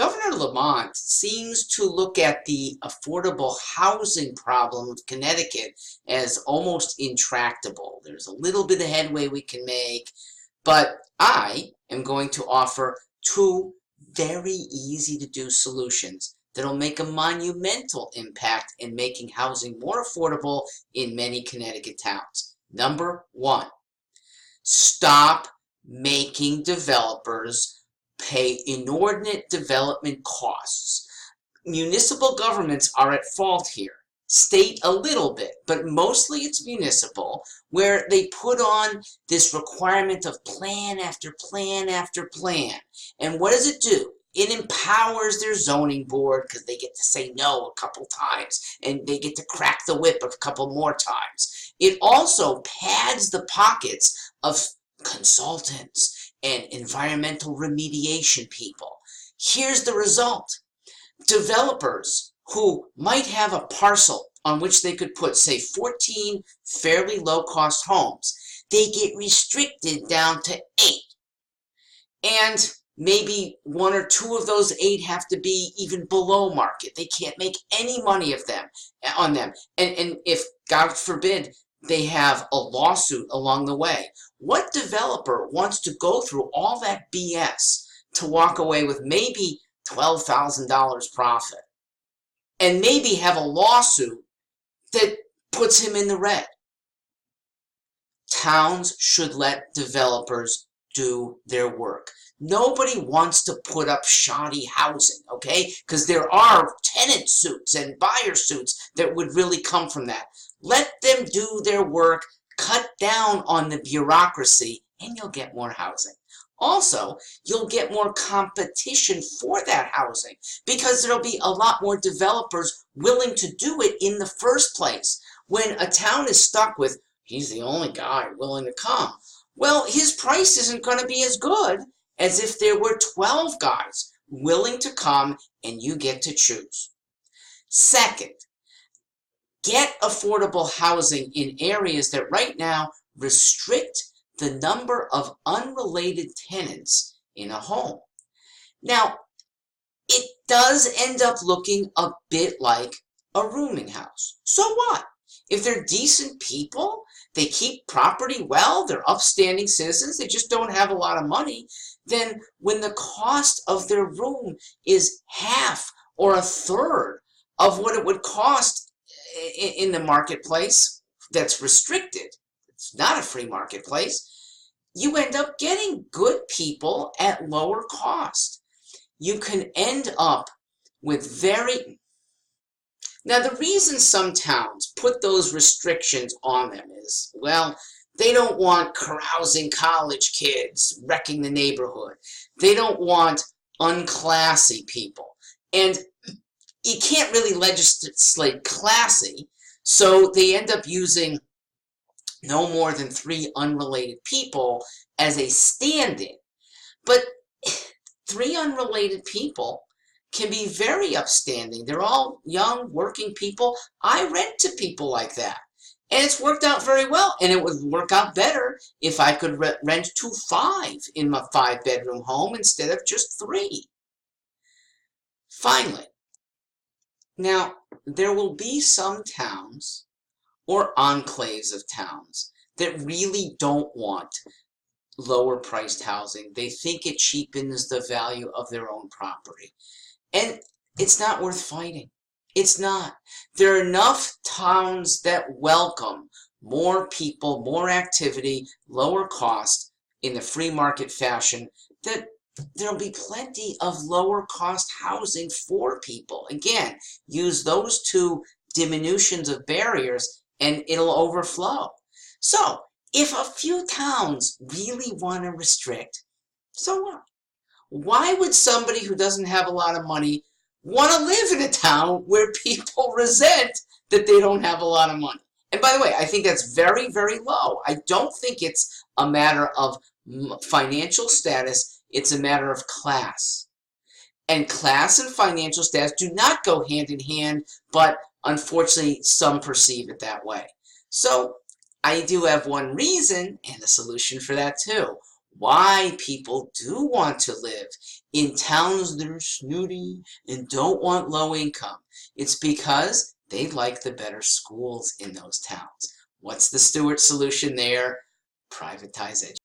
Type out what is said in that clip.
Governor Lamont seems to look at the affordable housing problem of Connecticut as almost intractable. There's a little bit of headway we can make, but I am going to offer two very easy to do solutions that'll make a monumental impact in making housing more affordable in many Connecticut towns. Number one, stop making developers pay inordinate development costs. Municipal governments are at fault here. State a little bit, but mostly it's municipal, where they put on this requirement of plan after plan after plan. And what does it do? It empowers their zoning board because they get to say no a couple times and they get to crack the whip a couple more times. It also pads the pockets of consultants and environmental remediation people. Here's the result. Developers who might have a parcel on which they could put, say, 14 fairly low-cost homes, they get restricted down to 8. And maybe 1 or 2 of those 8 have to be even below market. They can't make any money on them. And if, God forbid, they have a lawsuit along the way. What developer wants to go through all that BS to walk away with maybe $12,000 profit and maybe have a lawsuit that puts him in the red? Towns should let developers do their work. Nobody wants to put up shoddy housing, okay? Because there are tenant suits and buyer suits that would really come from that. Let them do their work, cut down on the bureaucracy, and you'll get more housing. Also, you'll get more competition for that housing because there'll be a lot more developers willing to do it in the first place. When a town is stuck with, he's the only guy willing to come, well, his price isn't going to be as good as if there were 12 guys willing to come and you get to choose. Second, get affordable housing in areas that right now restrict the number of unrelated tenants in a home. Now, it does end up looking a bit like a rooming house. So what? If they're decent people, they keep property well, they're upstanding citizens, they just don't have a lot of money, then when the cost of their room is half or a third of what it would cost in the marketplace that's restricted, it's not a free marketplace, you end up getting good people at lower cost. You can end up with very... Now, the reason some towns put those restrictions on them is, well, they don't want carousing college kids wrecking the neighborhood. They don't want unclassy people. And you can't really legislate classy, so they end up using no more than 3 unrelated people as a stand-in. But 3 unrelated people can be very upstanding. They're all young, working people. I rent to people like that. And it's worked out very well. And it would work out better if I could rent to 5 in my 5-bedroom home instead of just 3. Finally, now, there will be some towns or enclaves of towns that really don't want lower priced housing. They think it cheapens the value of their own property. And it's not worth fighting. It's not. There are enough towns that welcome more people, more activity, lower cost in the free market fashion that there'll be plenty of lower cost housing for people. Again, use those 2 diminutions of barriers and it'll overflow. So, if a few towns really want to restrict, so what? Why would somebody who doesn't have a lot of money want to live in a town where people resent that they don't have a lot of money? And by the way, I think that's very, very low. I don't think it's a matter of financial status. It's a matter of class. And class and financial status do not go hand in hand, but unfortunately, some perceive it that way. So I do have one reason and a solution for that too. why people do want to live in towns that are snooty and don't want low income. It's because they like the better schools in those towns. What's the Stewart solution there? Privatize education.